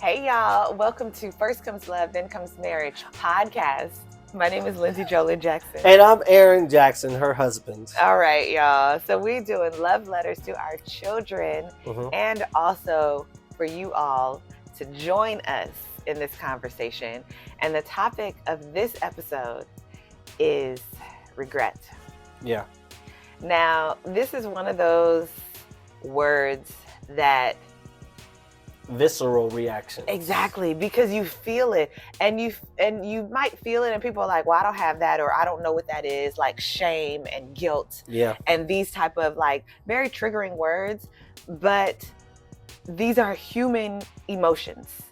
Hey y'all, welcome to First Comes Love, Then Comes Marriage podcast. My name is Lindsey Jackson. And I'm Aaron Jackson, her husband. All right, y'all. So we're doing love letters to our children and also for you all to join us in this conversation. And the topic of this episode is regret. Yeah. Now, this is one of those words that visceral reaction. Exactly, because you feel it, and you might feel it, and people are like, well, I don't have that, or I don't know what that is, like shame and guilt. Yeah. And these type of like very triggering words, but these are human emotions.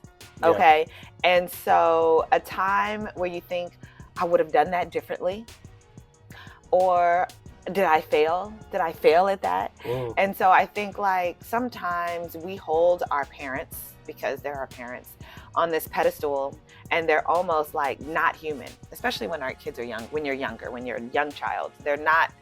Okay. Yeah. And so a time where you think, I would have done that differently, or did I fail? Did I fail at that? And so I think like sometimes we hold our parents, because they're our parents, on this pedestal, and they're almost like not human, especially when our kids are young, when you're younger, when you're a young child, they're not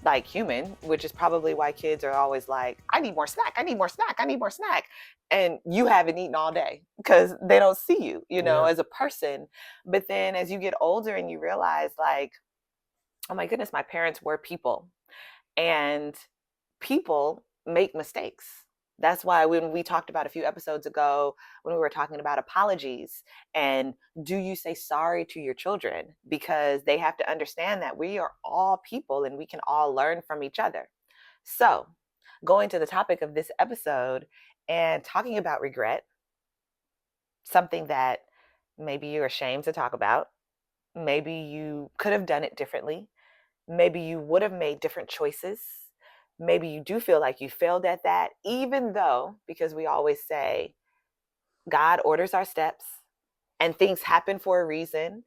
like human, which is probably why kids are always like, I need more snack, I need more snack, I need more snack. And you haven't eaten all day because they don't see you, as a person. But then as you get older and you realize like, oh my goodness, my parents were people, and people make mistakes. That's why when we talked about a few episodes ago, when we were talking about apologies and do you say sorry to your children, because they have to understand that we are all people and we can all learn from each other. So going to the topic of this episode and talking about regret, something that maybe you're ashamed to talk about, maybe you could have done it differently. Maybe you would have made different choices. Maybe you do feel like you failed at that, even though, because we always say, God orders our steps and things happen for a reason.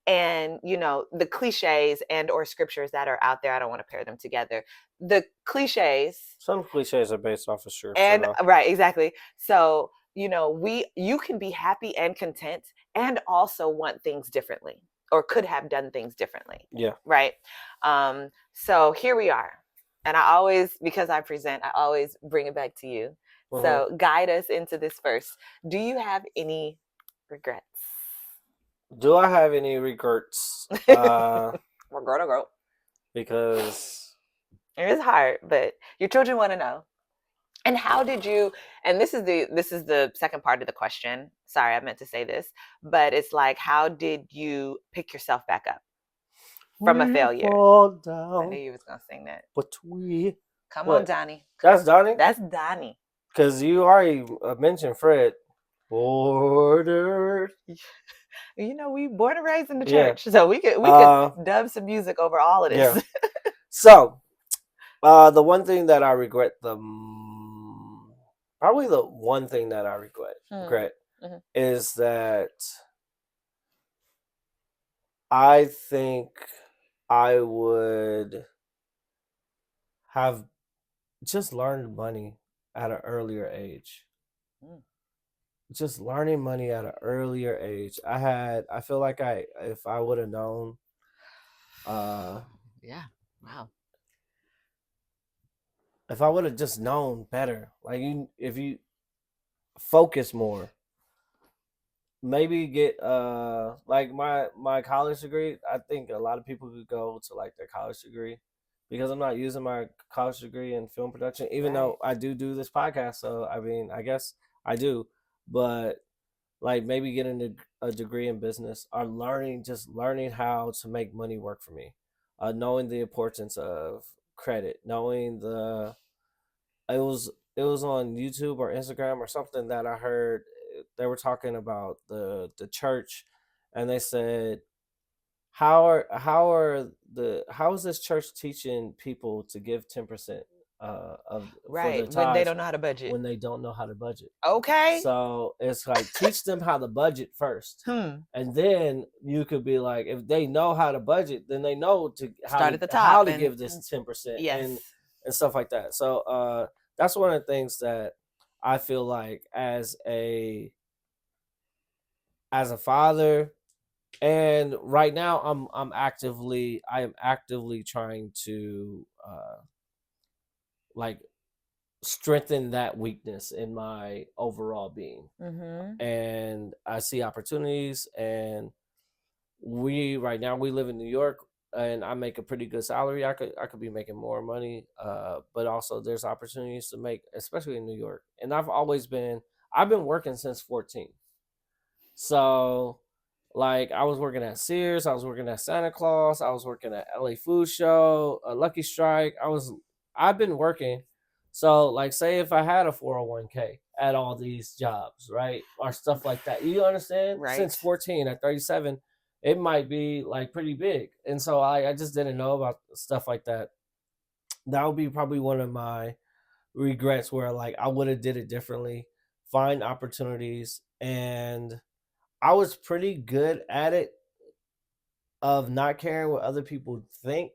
And, the cliches and or scriptures that are out there, I don't want to pair them together. The cliches. Some cliches are based off of scripture. And right, exactly. So, you can be happy and content and also want things differently, or could have done things differently. Yeah. Right. So here we are. And I always, because I present, I always bring it back to you. So guide us into this first. Do you have any regrets? Do I have any regrets? Regret. Because it is hard, but your children want to know. And how did you, and this is the second part of the question. Sorry, I meant to say this, but it's like, how did you pick yourself back up from a failure? Fall down, I knew you was going to sing that. But we... Come on, Donnie. That's Donnie? That's Donnie. Because you already mentioned Fred. Ordered. We born and raised in the church, so we could dub some music over all of this. Yeah. So, the one thing that I regret probably the one thing that I regret is that I think I would have just learned money at an earlier age. Just learning money at an earlier age. I feel like if I would have known. Yeah. Wow. If I would have just known better, like if you focus more, maybe get like my college degree. I think a lot of people could go to like their college degree, because I'm not using my college degree in film production, even though I do this podcast. So I mean, I guess I do, but like maybe getting a degree in business, or learning how to make money work for me, knowing the importance of credit, knowing it was on YouTube or Instagram or something that I heard. They were talking about the church, and they said, how is this church teaching people to give 10% of right when they don't know how to budget? When they don't know how to budget. Okay. So it's like, teach them how to budget first, and then you could be like, if they know how to budget, then they know to start at the top, how to give this 10%, and stuff like that. So that's one of the things that I feel like as a father, and right now I am actively trying to like strengthen that weakness in my overall being. Mm-hmm. And I see opportunities, and right now we live in New York, and I make a pretty good salary. I could be making more money, but also there's opportunities to make, especially in New York. And I've been working since 14. So, like, I was working at Sears, I was working at Santa Claus, I was working at LA Food Show, Lucky Strike. I've been working. So, like, say if I had a 401k at all these jobs, right, or stuff like that, you understand? Right. Since 14 at 37, it might be like pretty big. And so I just didn't know about stuff like that. That would be probably one of my regrets, where like I would have did it differently, find opportunities. And I was pretty good at it, of not caring what other people think.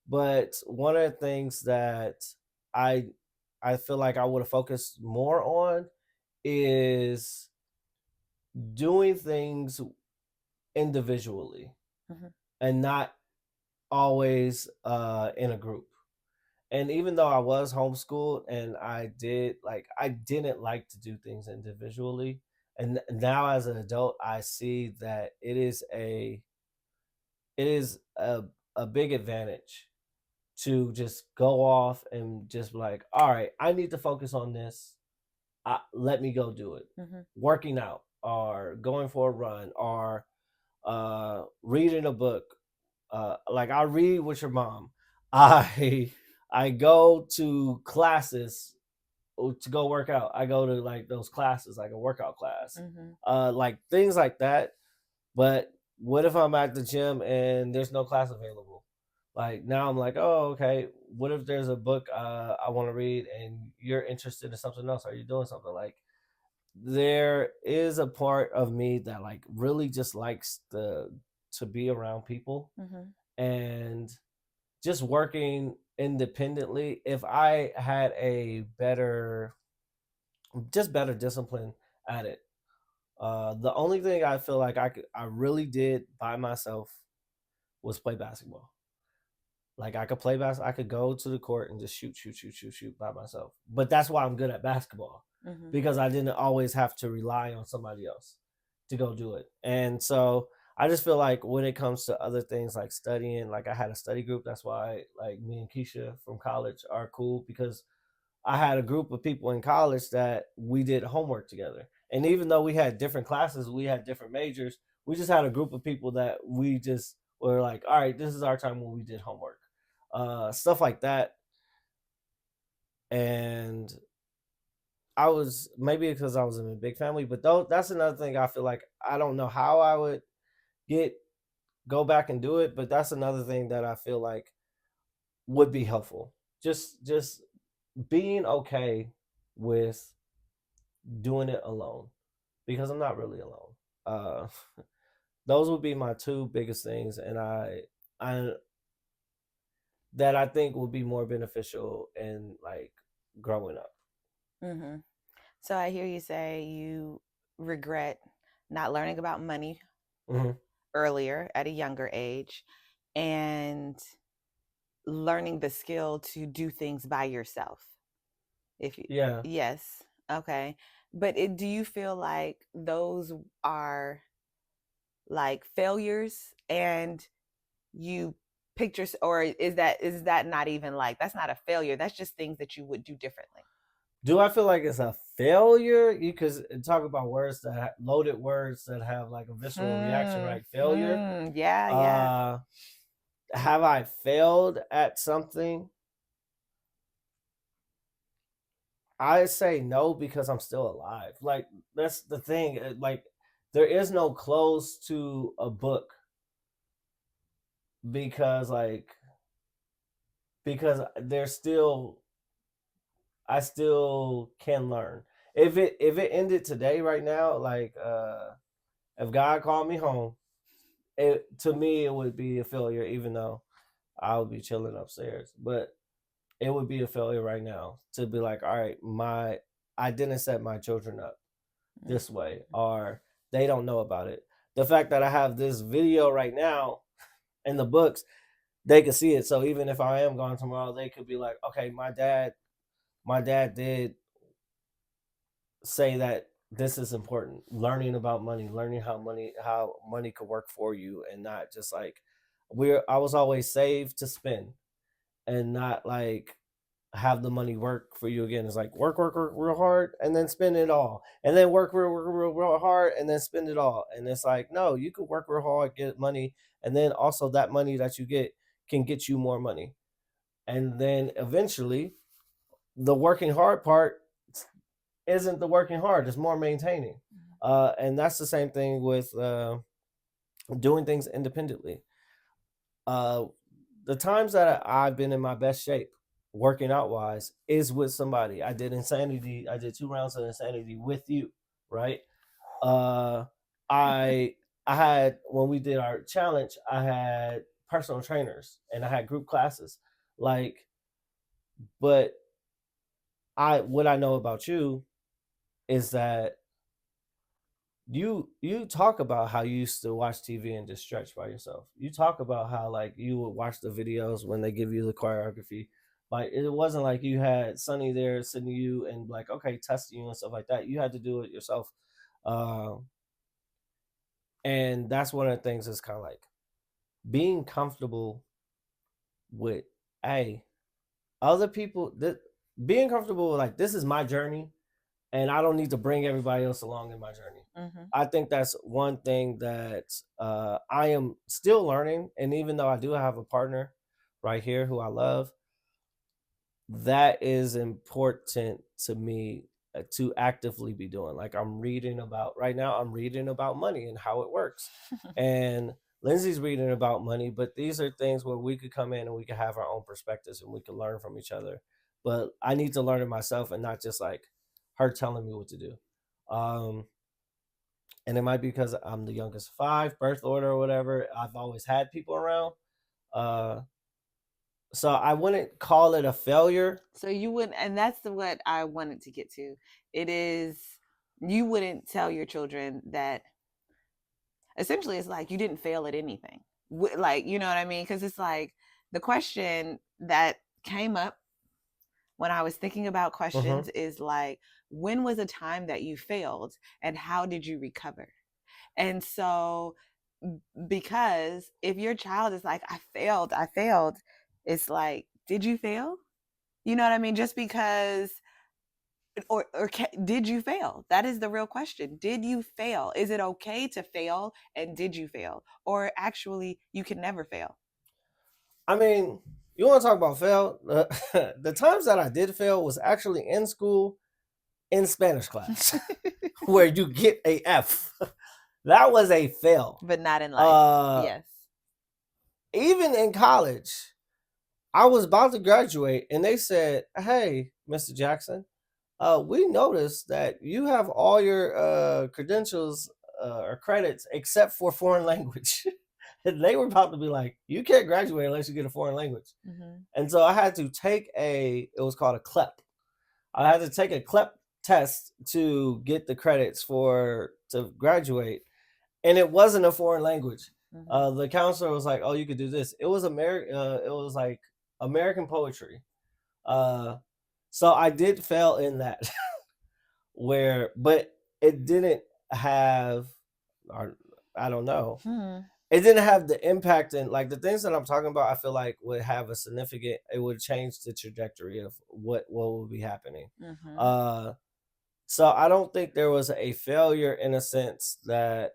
But one of the things that I I feel like I would have focused more on is doing things individually, Mm-hmm. and not always in a group. And even though I was homeschooled, and I didn't like to do things individually. And now as an adult, I see that it is a big advantage to just go off and just be like, all right, I need to focus on this. Let me go do it. Mm-hmm. Working out, or going for a run, or reading a book. Like, I read with your mom. I I go to classes to go work out. I go to like those classes, like a workout class, Mm-hmm. like things like that. But what if I'm at the gym and there's no class available? Like, now I'm like, oh, okay. What if there's a book I want to read, and you're interested in something else? Are you doing something? Like, there is a part of me that like really just likes to be around people, Mm-hmm. and just working independently. If I had a better discipline at it. The only thing I feel like I really did by myself was play basketball. Like, I could play basketball. I could go to the court and just shoot, shoot, shoot, shoot, shoot by myself. But that's why I'm good at basketball, Mm-hmm. because I didn't always have to rely on somebody else to go do it. And so I just feel like when it comes to other things like studying, like I had a study group. That's why like me and Keisha from college are cool, because I had a group of people in college that we did homework together. And even though we had different classes, we had different majors, we just had a group of people that we just were like, all right, this is our time when we did homework. Stuff like that. And I was, maybe because I was in a big family, but though that's another thing. I feel like I don't know how I would get go back and do it, but that's another thing that I feel like would be helpful. Just being okay with doing it alone, because I'm not really alone. Uh, those would be my two biggest things, and I that I think would be more beneficial in like growing up. Mm-hmm. So I hear you say you regret not learning about money Hmm. earlier at a younger age, and learning the skill to do things by yourself. If you, Yeah. yes, okay. But do you feel like those are like failures, and you picture, or is that not even like, that's not a failure, that's just things that you would do differently? Do I feel like it's a failure? You could talk about loaded words that have like a visceral reaction, Hmm. right? Failure. Hmm. Yeah, yeah. Uh, have I failed at something? I say no, because I'm still alive. Like, that's the thing. Like, there is no close to a book, because there's still I still can learn. If it ended today, right now, like, if God called me home, to me it would be a failure, even though I would be chilling upstairs. But it would be a failure right now to be like, all right, I didn't set my children up Mm. this way, or they don't know about it. The fact that I have this video right now in the books, they could see it. So even if I am gone tomorrow, they could be like, okay, my dad my dad did say that this is important. Learning about money, learning how money could work for you, and not just like I was always saved to spend, and not like have the money work for you again. It's like work real hard and then spend it all, and then work real hard and then spend it all. And it's like, no, you could work real hard, get money, and then also that money that you get can get you more money. And then eventually, the working hard part isn't the working hard; it's more maintaining. And that's the same thing with doing things independently. Uh, the times that I've been in my best shape, working out wise, is with somebody. I did insanity. I did 2 rounds of insanity with you, right? Uh, I I had, when we did our challenge, I had personal trainers and I had group classes. Like, but what I know about you is that you talk about how you used to watch TV and just stretch by yourself. You talk about how like you would watch the videos when they give you the choreography. Like, it wasn't like you had Sonny there sitting you and like, okay, testing you and stuff like that. You had to do it yourself. Um, and that's one of the things that's kind of like being comfortable with, hey, other people that being comfortable with, like, this is my journey and I don't need to bring everybody else along in my journey. Mm-hmm. I think that's one thing that I am still learning. And even though I do have a partner right here who I love, that is important to me to actively be doing. Like, I'm reading about right now, I'm reading about money and how it works. And Lindsay's reading about money, but these are things where we could come in and we could have our own perspectives and we could learn from each other. But I need to learn it myself and not just like her telling me what to do. Um, and it might be because I'm the youngest of five, birth order or whatever. I've always had people around. Uh, so I wouldn't call it a failure. So you wouldn't, and that's what I wanted to get to. It is, you wouldn't tell your children that essentially it's like you didn't fail at anything. Like, you know what I mean? Because it's like the question that came up when I was thinking about questions is like, when was a time that you failed and how did you recover? And so, because if your child is like, I failed, it's like, did you fail? You know what I mean? Just because, did you fail? That is the real question. Did you fail? Is it okay to fail? And did you fail? Or actually, you can never fail. I mean, you want to talk about fail? The times that I did fail was actually in school, in Spanish class, where you get a F. That was a fail. But not in life. Yes. Even in college, I was about to graduate, and they said, "Hey, Mr. Jackson, we noticed that you have all your credentials or credits except for foreign language." And they were about to be like, "You can't graduate unless you get a foreign language." Mm-hmm. And so I had to take it was called a CLEP. I had to take a CLEP test to get the credits to graduate, and it wasn't a foreign language. Mm-hmm. The counselor was like, "Oh, you could do this." It was It was like American poetry. So I did fail in that, but it didn't have, or I don't know, it didn't have the impact, and like the things that I'm talking about, I feel like would have a significant. It would change the trajectory of what would be happening. Mm-hmm. So I don't think there was a failure, in a sense that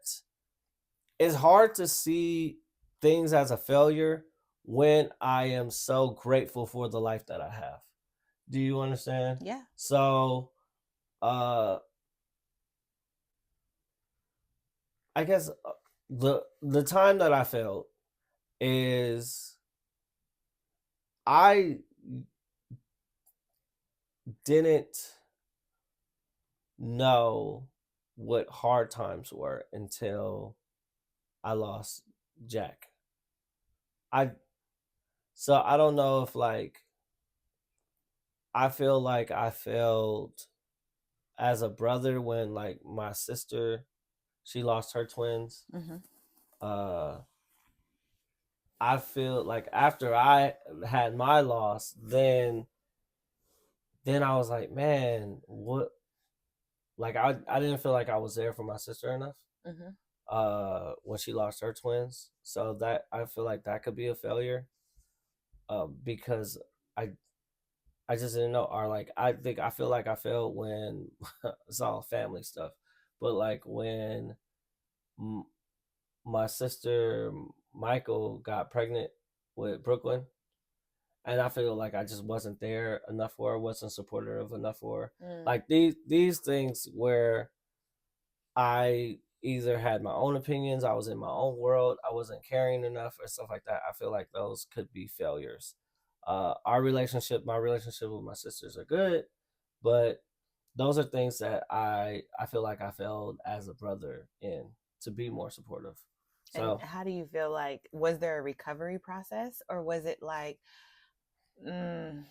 it's hard to see things as a failure when I am so grateful for the life that I have. Do you understand? Yeah. So, I guess the time that I failed is I didn't know what hard times were until I lost Jack. I So I don't know if like I feel like I failed as a brother when like my sister, she lost her twins. Mm-hmm. Uh I feel like after I had my loss, then then I was like, man, what? Like I didn't feel like I was there for my sister enough. Mhm. When she lost her twins, so that I feel like that could be a failure. Because I I just didn't know, or like I feel like I failed when it's all family stuff, but like when m- my sister Michael got pregnant with Brooklyn, and I feel like I just wasn't there enough for her, wasn't supportive enough for her. Mm. Like these things where I either had my own opinions, I was in my own world, I wasn't caring enough, or stuff like that. I feel like those could be failures. My relationship with my sisters are good, but those are things that I feel like I failed as a brother in to be more supportive. And So how do you feel like, was there a recovery process, or was it like, mm,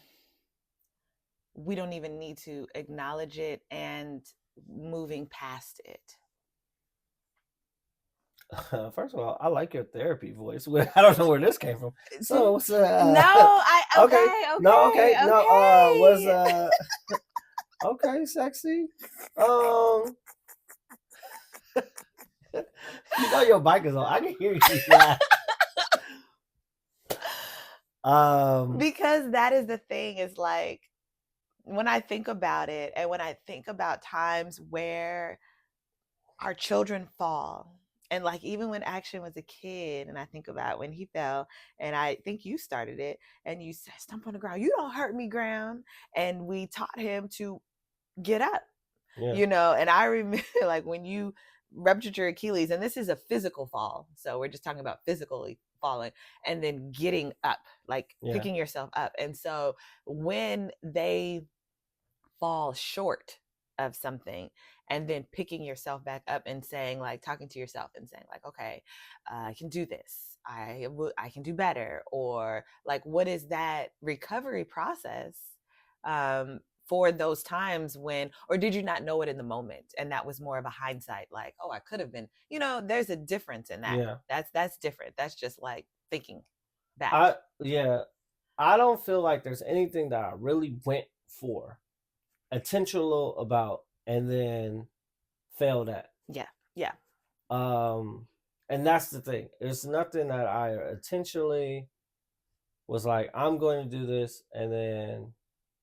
we don't even need to acknowledge it and moving past it? first of all, I like your therapy voice. I don't know where this came from. See, So what's no, I okay? okay, No, okay, okay, no. Was okay. okay, sexy. Um, you know your mic is on. I can hear you laugh. Um, Because that is the thing, is like, when I think about it, and when I think about times where our children fall, and like even when Action was a kid, and I think about when he fell, and I think you started it, and you said, stomp on the ground, you don't hurt me, ground. And we taught him to get up, yeah, and I remember like when you ruptured your Achilles, and this is a physical fall, so we're just talking about physically falling, and then getting up, like yeah, picking yourself up. And so when they fall short of something, and then picking yourself back up and saying, like, talking to yourself and saying, like, okay, I can do this, I can do better, or like, what is that recovery process, um for those times when, or did you not know it in the moment, and that was more of a hindsight, like, oh, I could have been, there's a difference in that. yeah. That's different. That's just like thinking back. Yeah. I don't feel like there's anything that I really went for, intentional about, and then failed at. Yeah, yeah. Um, and that's the thing. It's nothing that I intentionally was like, I'm going to do this, and then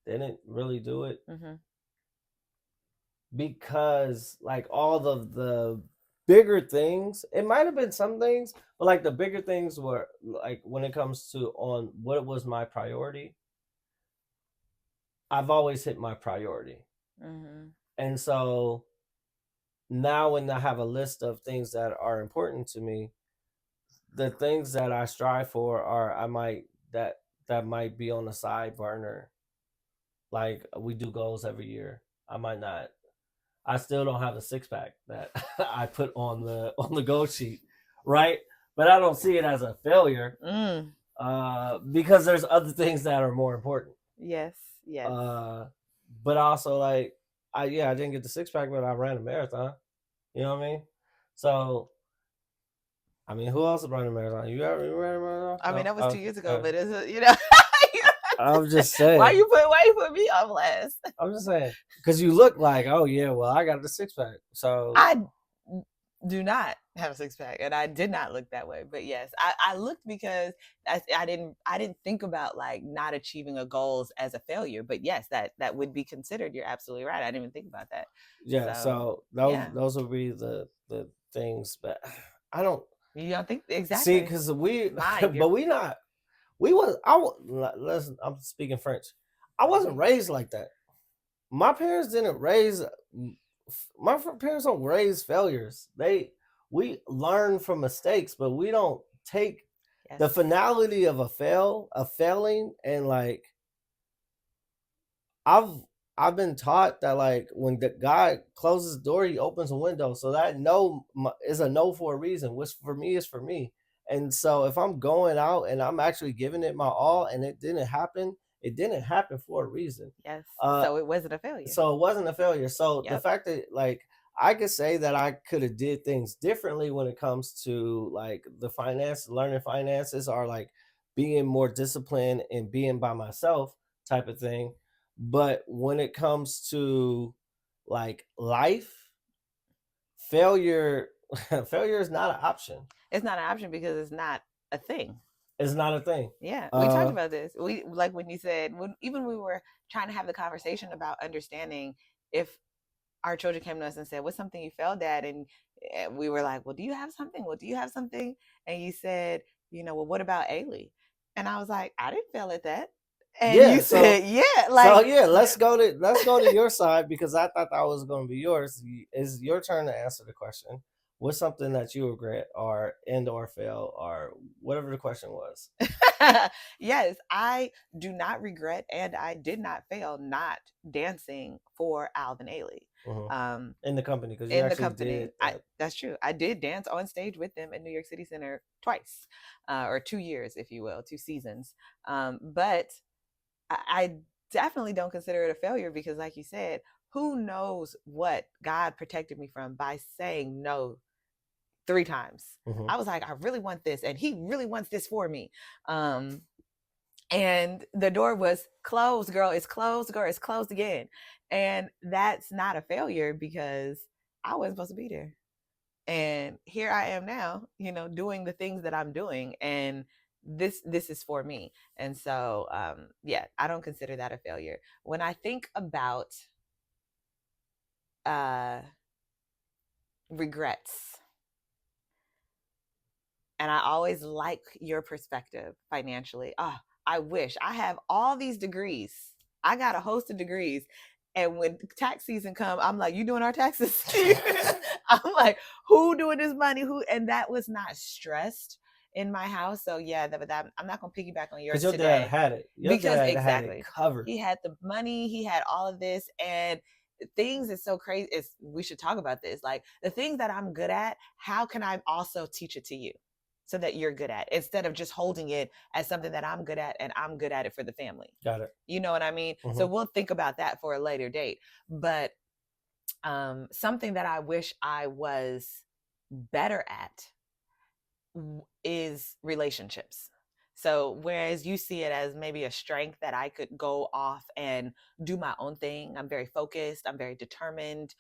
didn't really do it, Mm-hmm. because like all of the bigger things, it might have been some things, but like the bigger things were like when it comes to on what was my priority, I've always hit my priority. Mm-hmm. And so now when I have a list of things that are important to me, the things that I strive for are that might be on the side burner. Like we do goals every year. I might not. I still don't have the six pack that I put on the goal sheet, right? But I don't see it as a failure, Mm. because there's other things that are more important. Yes, yes. Uh, but also like I didn't get the six pack, but I ran a marathon. You know what I mean? So I mean, who else ran a marathon? You ever ran a marathon? I mean, No. that was 2 years ago, Okay. but it's I'm just why saying. you put me on last? I'm just saying because you look like, oh yeah, well I got the six pack. So I do not have a six pack, and I did not look that way. But yes, I looked because I didn't think about like not achieving a goals as a failure. But yes, that would be considered. You're absolutely right. I didn't even think about that. yeah, So so yeah, those would be the things, but I don't you don't think see exactly. because we, Mind but your. we not we was I listen. I'm speaking French. I wasn't raised like that. My parents didn't raise. Parents don't raise failures. We learn from mistakes, but we don't take Yes. the finality of a failing, and like I've I've been taught that like when the God closes the door, he opens a window. So that no is a no for a reason, which for me is for me. And so if I'm going out and I'm actually giving it my all and it didn't happen for a reason. Yes. Uh, So it wasn't a failure. so it wasn't a failure. So the Yep. fact that like I could say that I could have did things differently when it comes to like the learning finances, or like being more disciplined and being by myself type of thing. But when it comes to like life, failure failure is not an option. It's not an option because it's not a thing. It's not a thing. Yeah, we talked about this. We like when you said even we were trying to have the conversation about understanding if our children came to us and said, "What's something you failed at?" And we were like, "Well, do you have something? Well, do you have something?" And you said, "Well, what about Ailey?" And I was like, "I didn't fail at that." And Yeah, you said, "Yeah, so yeah, let's go to your side because I thought that was going to be yours. It's your turn to answer the question. What's something that you regret or fail or whatever the question was? yes, I do not regret, and I did not fail not dancing for Alvin Ailey. In the company, because you In the actually company, did that. that's true. I did dance on stage with them at New York City Center twice, or 2 years, if you will, 2 seasons. But I definitely don't consider it a failure because, like you said, who knows what God protected me from by saying no 3 times. I was like, I really want this, and He really wants this for me. And the door was closed, girl. It's closed, girl. It's closed again. And that's not a failure because I wasn't supposed to be there. And here I am now, doing the things that I'm doing. And this is for me. And so yeah, I don't consider that a failure. When I think about regrets, and I always like your perspective financially. I wish I have all these degrees. I got a host of degrees. And when tax season come, I'm like, you doing our taxes? I'm like, who doing this money? Who? And that was not stressed in my house. So yeah, that I'm not gonna piggyback on yours because your today. dad had it. Exactly. Had it covered. He had the money. He had all of this, and things is so crazy. We should talk about this. Like the things that I'm good at, how can I also teach it to you? So that you're good at, instead of just holding it as something that I'm good at and I'm good at it for the family. Got it. You know what I mean? So we'll think about that for a later date. But something that I wish I was better at is relationships. So whereas you see it as maybe a strength that I could go off and do my own thing, I'm very focused, I'm very determined,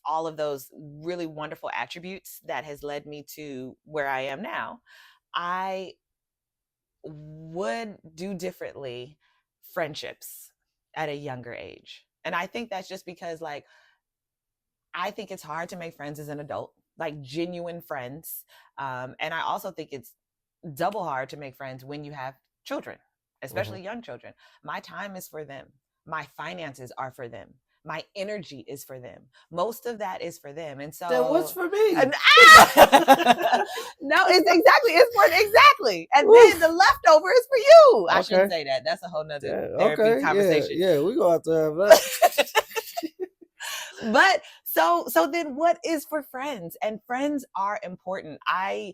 all of those really wonderful attributes that has led me to where I am now, I would do differently friendships at a younger age. And I think that's just because, like, I think it's hard to make friends as an adult, like genuine friends. And I also think it's double hard to make friends when you have children, especially young children. My time is for them. My finances are for them. My energy is for them. Most of that is for them. And so then what's for me? No, it's for exactly. And then the leftover is for you. I shouldn't say that. That's a whole nother therapy conversation. Yeah, we gonna have to have that. But so then what is for friends? And friends are important. I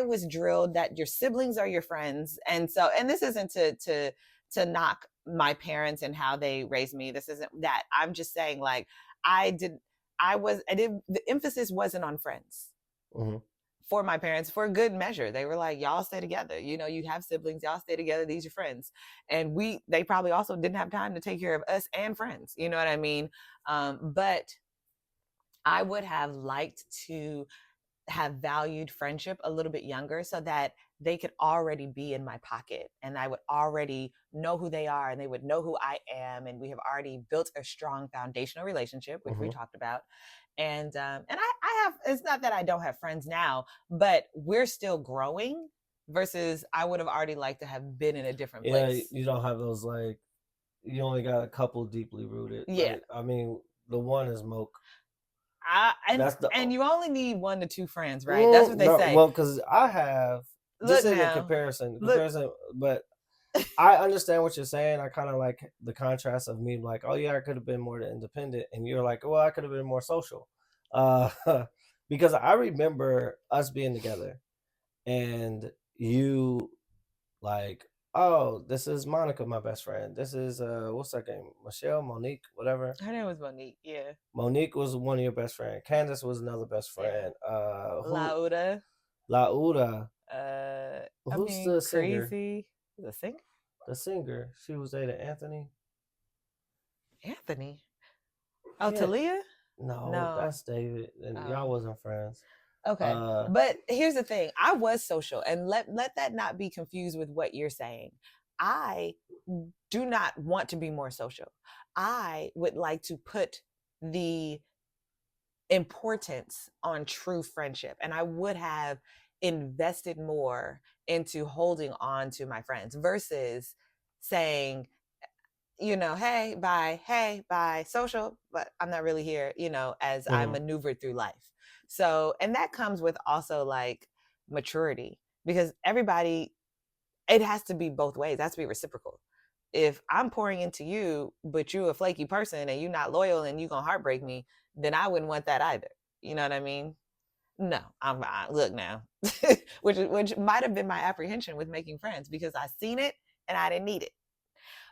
was drilled that your siblings are your friends. And so, and this isn't to knock my parents and how they raised me. This isn't that. I'm just saying, like, the emphasis wasn't on friends. For my parents, for a good measure. They were like, y'all stay together. You have siblings, y'all stay together. These are friends. And they probably also didn't have time to take care of us and friends. You know what I mean? But I would have liked to have valued friendship a little bit younger so that they could already be in my pocket and I would already know who they are and they would know who I am. And we have already built a strong foundational relationship, which we talked about. And I have, it's not that I don't have friends now, but we're still growing versus I would have already liked to have been in a different place. You don't have those, like, you only got a couple deeply rooted. Yeah. Like, I mean, the one is Moke. And you only need 1 to 2 friends, right? That's what they say. Well, because I have, just in a comparison, but I understand what you're saying. I kind of like the contrast of me, like, oh yeah, I could have been more independent, and you're like, well, I could have been more social, because I remember us being together, and you, like, oh, this is Monica, my best friend. This is what's her name? Michelle, Monique, whatever. Her name was Monique. Yeah. Monique was one of your best friends. Candace was another best friend. Lauda. Who's the singer? Crazy. The singer? The singer. She was dating Anthony. Anthony. Oh, Yeah. Talia? No, No. that's David, and y'all Oh. wasn't friends. Okay. But here's the thing. I was social, and let that not be confused with what you're saying. I do not want to be more social. I would like to put the importance on true friendship, and I would have invested more into holding on to my friends versus saying, hey, bye, social, but I'm not really here, as I maneuvered through life. So, and that comes with also like maturity, because everybody, it has to be both ways. It has to be reciprocal. If I'm pouring into you, but you're a flaky person and you're not loyal and you're going to heartbreak me, then I wouldn't want that either. You know what I mean? No, look now, which might have been my apprehension with making friends, because I seen it and I didn't need it.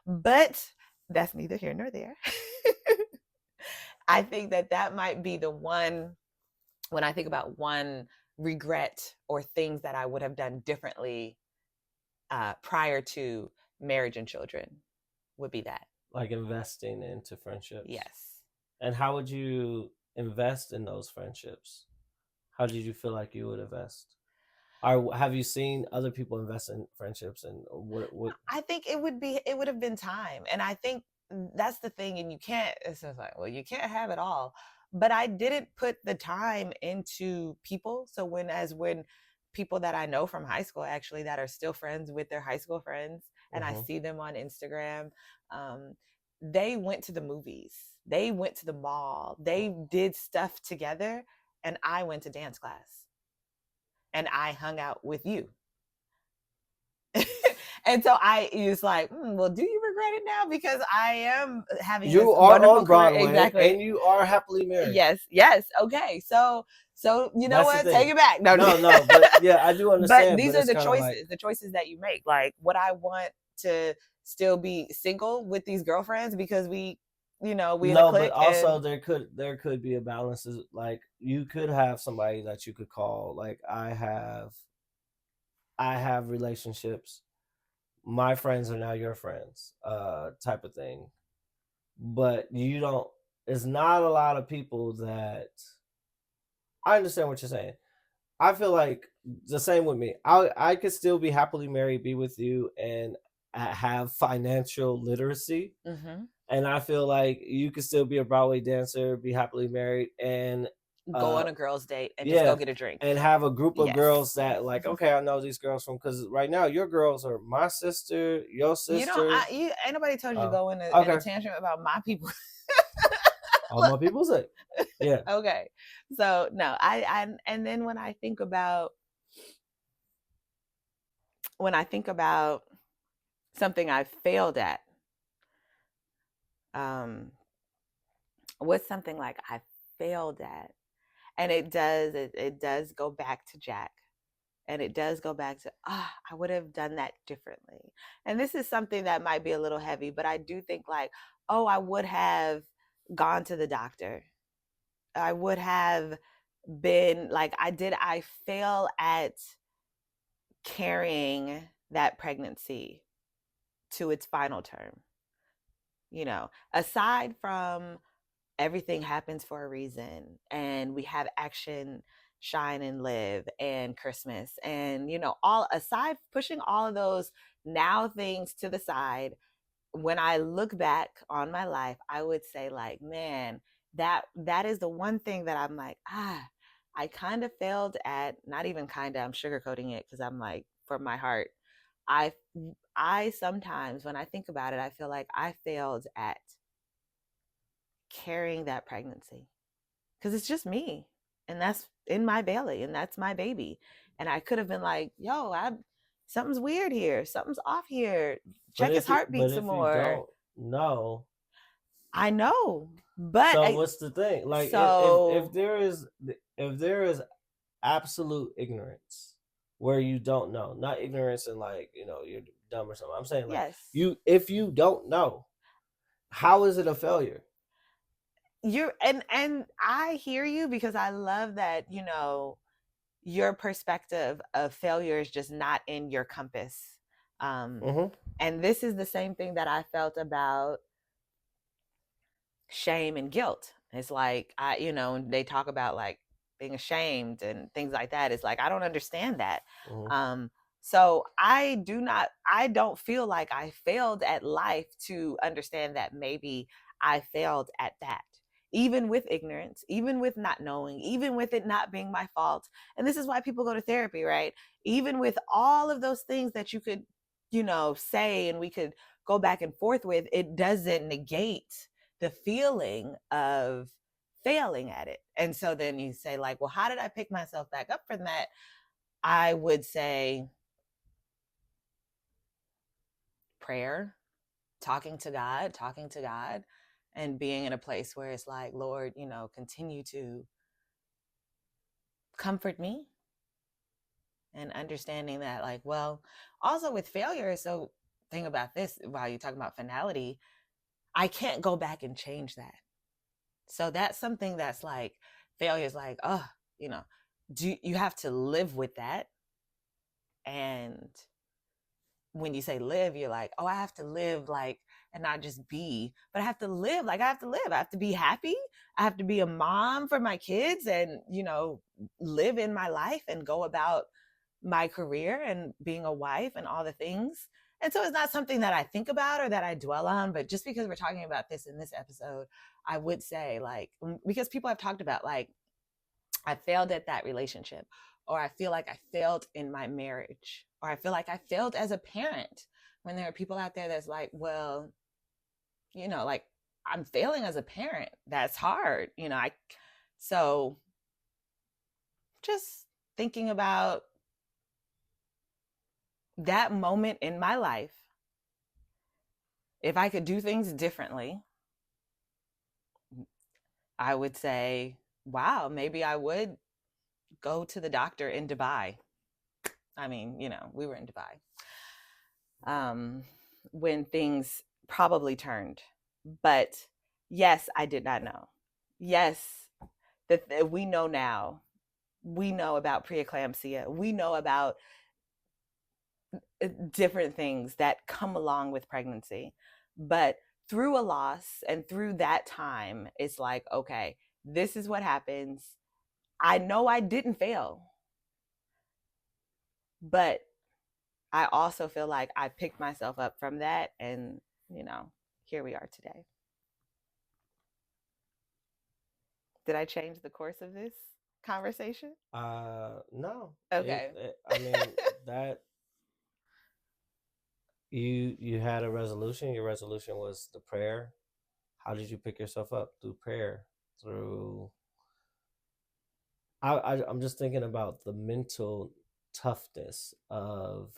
But that's neither here nor there. I think that might be the one, when I think about one regret or things that I would have done differently prior to marriage and children, would be that. Like investing into friendships. Yes. And how would you invest in those friendships? How did you feel like you would invest? Or have you seen other people invest in friendships, and what? I think it would have been time. And I think that's the thing. And it's just like, well, you can't have it all. But I didn't put the time into people. So when people that I know from high school, actually, that are still friends with their high school friends, and I see them on Instagram, they went to the movies, they went to the mall, they did stuff together, and I went to dance class, and I hung out with you. And so I was like, well, do you regret it now? Because I am having you this are wonderful on Broadway, career. Exactly. and you are happily married. Yes. Okay. So you know what? Take it back. No. But yeah, I do understand. But these are the choices, like, the choices that you make. Like, would I want to still be single with these girlfriends because we in a clique? But also there could be a balance. Like, you could have somebody that you could call. Like, I have relationships. My friends are now your friends, type of thing. But you don't. It's not a lot of people that. I understand what you're saying. I feel like the same with me. I could still be happily married, be with you, and have financial literacy. And I feel like you could still be a Broadway dancer, be happily married, and go on a girl's date and just go get a drink and have a group of girls that, like, okay, I know these girls from, because right now your girls are my sister, your sister. Ain't nobody told you to go in a tantrum about my people. All my people say, yeah. Okay, so no, and then when I think about something I failed at, what's something like I failed at, and it does go back to Jack, and it does go back to I would have done that differently. And this is something that might be a little heavy, but I do think like, I would have gone to the doctor. I would have been like, I fail at carrying that pregnancy to its final term. Aside from everything happens for a reason, and we have action, shine and live, and Christmas, and all aside, pushing all of those now things to the side, when I look back on my life, I would say like, man, that is the one thing that I'm like, I kind of failed at. Not even kind of, I'm sugarcoating it, because I'm like, from my heart, I sometimes, when I think about it, I feel like I failed at carrying that pregnancy, because it's just me, and that's in my belly, and that's my baby. And I could have been like, something's weird here, something's off here, check his heartbeat some more. No, I know, but so what's the thing? Like, if there is absolute ignorance where you don't know, not ignorance and like, you're dumb or something. I'm saying, like, yes, if you don't know, how is it a failure? And I hear you, because I love that, your perspective of failure is just not in your compass. And this is the same thing that I felt about shame and guilt. It's like, they talk about like being ashamed and things like that. It's like, I don't understand that. Hmm. Um, so I don't feel like I failed at life to understand that maybe I failed at that. Even with ignorance, even with not knowing, even with it not being my fault. And this is why people go to therapy, right? Even with all of those things that you could, say and we could go back and forth with, it doesn't negate the feeling of failing at it. And so then you say, like, well, how did I pick myself back up from that? I would say prayer, talking to God, and being in a place where it's like, Lord, continue to comfort me, and understanding that, like, well, also with failure. So, think about this while you talk about finality, I can't go back and change that. So that's something that's like, failure is like, oh, you know, do you have to live with that? And when you say live, you're like, oh, I have to live like, and not just be, but I have to live like I have to live. I have to be happy. I have to be a mom for my kids and, live in my life and go about my career and being a wife and all the things. And so it's not something that I think about or that I dwell on, but just because we're talking about this in this episode, I would say, like, because people have talked about, like, I failed at that relationship, or I feel like I failed in my marriage, or I feel like I failed as a parent. When there are people out there that's like, well, like, I'm failing as a parent. That's hard. So just thinking about that moment in my life, if I could do things differently, I would say, wow, maybe I would go to the doctor in Dubai. I mean, we were in Dubai when things probably turned. But yes, I did not know. Yes, that we know now. We know about preeclampsia. We know about different things that come along with pregnancy. But through a loss and through that time, it's like, okay, this is what happens. I know I didn't fail, but I also feel like I picked myself up from that, and, here we are today. Did I change the course of this conversation? No. Okay. I mean that you had a resolution. Your resolution was the prayer. How did you pick yourself up? Through prayer, through I'm just thinking about the mental toughness of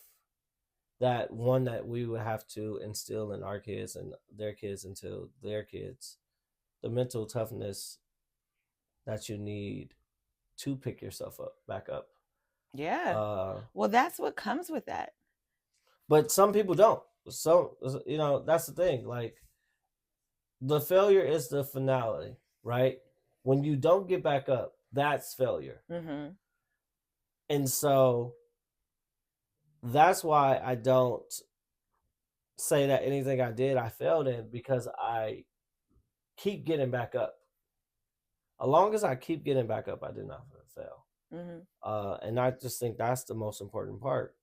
that one that we would have to instill in our kids and their kids into their kids. The mental toughness that you need to pick yourself up back up. Yeah. Uh, Well, that's what comes with that. but some people don't. So that's the thing. Like the failure is the finality, right? When you don't get back up, that's failure. Mm-hmm. And so that's why I don't say that anything I did I failed in, because I keep getting back up. As long as I keep getting back up, I did not fail. Mm-hmm. And I just think that's the most important part.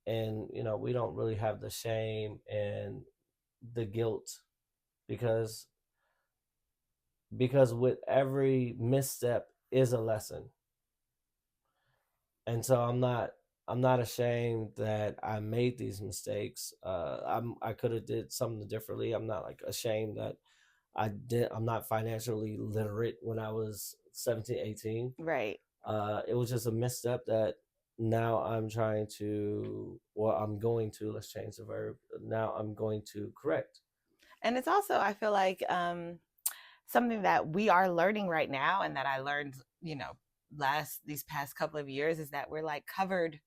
And we don't really have the shame and the guilt, because with every misstep is a lesson. And so I'm not ashamed that I made these mistakes. I could have did something differently. I'm not like ashamed that I'm not financially literate when I was 17, 18. Right. It was just a misstep that now I'm trying to, well, I'm going to, let's change the verb. Now I'm going to correct. And it's also, I feel like, something that we are learning right now, and that I learned, these past couple of years, is that we're like covered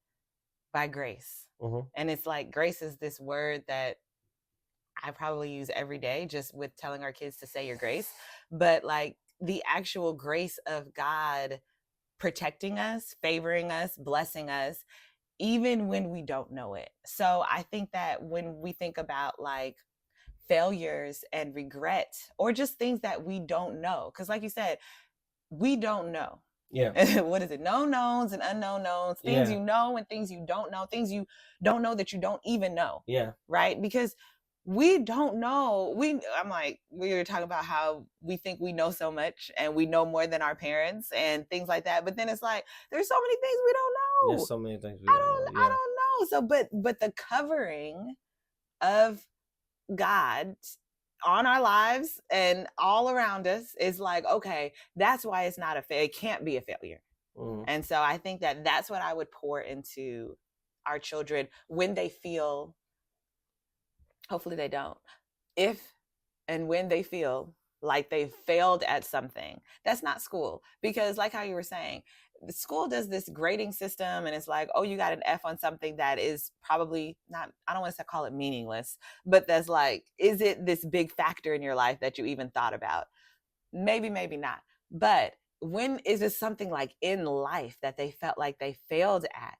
by grace. Mm-hmm. And it's like, grace is this word that I probably use every day just with telling our kids to say your grace. But like the actual grace of God protecting us, favoring us, blessing us, even when we don't know it. So I think that when we think about like failures and regret, or just things that we don't know. Because, like you said, we don't know. Yeah. What is it? Known knowns and unknown knowns. Things Yeah. you know and things you don't know. Things you don't know that you don't even know. Yeah. Right? Because we don't know. I'm like, we were talking about how we think we know so much and we know more than our parents and things like that. But then it's like, there's so many things we don't know. There's so many things we I don't know. Yeah. don't know. So, but the covering of God on our lives and all around us is like, okay, that's why it's not it can't be a failure. Mm-hmm. And so I think that that's what I would pour into our children when they feel, hopefully they don't, if and when they feel like they've failed at something. That's not school. Because like how you were saying, the school does this grading system and it's like, oh, you got an F on something that is probably not, I don't want to call it meaningless, but that's like, is it this big factor in your life that you even thought about? Maybe, maybe not. But when is it something like in life that they felt like they failed at?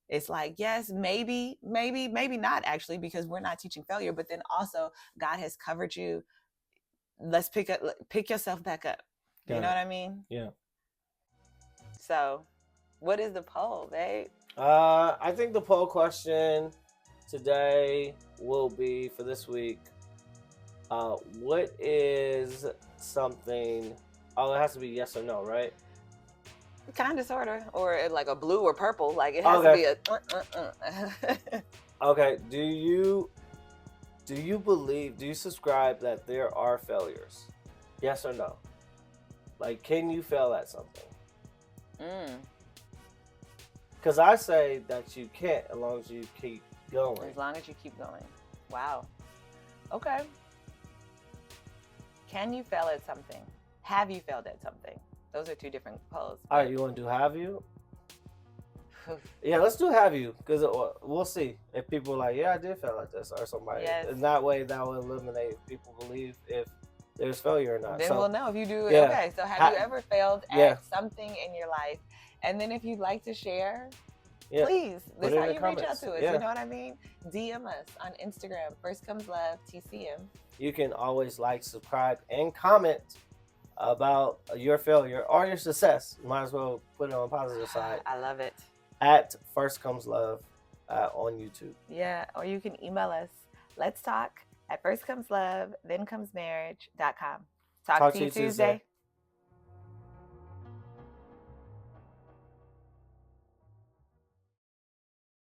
It's like, yes, maybe not actually, because we're not teaching failure, but then also God has covered you. Let's pick yourself back up. You know what I mean? Yeah. So, what is the poll, babe? I think the poll question today will be for this week. What is something? Oh, it has to be yes or no, right? Kind of, sort of, or like a blue or purple. Like it has to be a. Okay. Do you believe? Do you subscribe that there are failures? Yes or no? Like, can you fail at something? Because I say that you can't as long as you keep going. As long as you keep going. Wow. Okay. Can you fail at something? Have you failed at something? Those are two different polls. All right, you want to do have you? Yeah, let's do have you, because we'll see if people are like, yeah, I did fail at this, or somebody. Yes. In that way, that will eliminate if people believe if there's failure or not. Then we'll know if you do. Yeah. Okay, so have you ever failed at Yeah. something in your life? And then if you'd like to share, Yeah. please, Put this it is how in the you reach out comments. to us. Yeah. You know what I mean? DM us on Instagram, First Comes Love TCM. You can always like, subscribe, and comment about your failure or your success. You might as well put it on the positive side. I love it. At First Comes Love on YouTube. Yeah, or you can email us. Let's talk at firstcomeslove, thenComesMarriage.com. Talk to you Tuesday.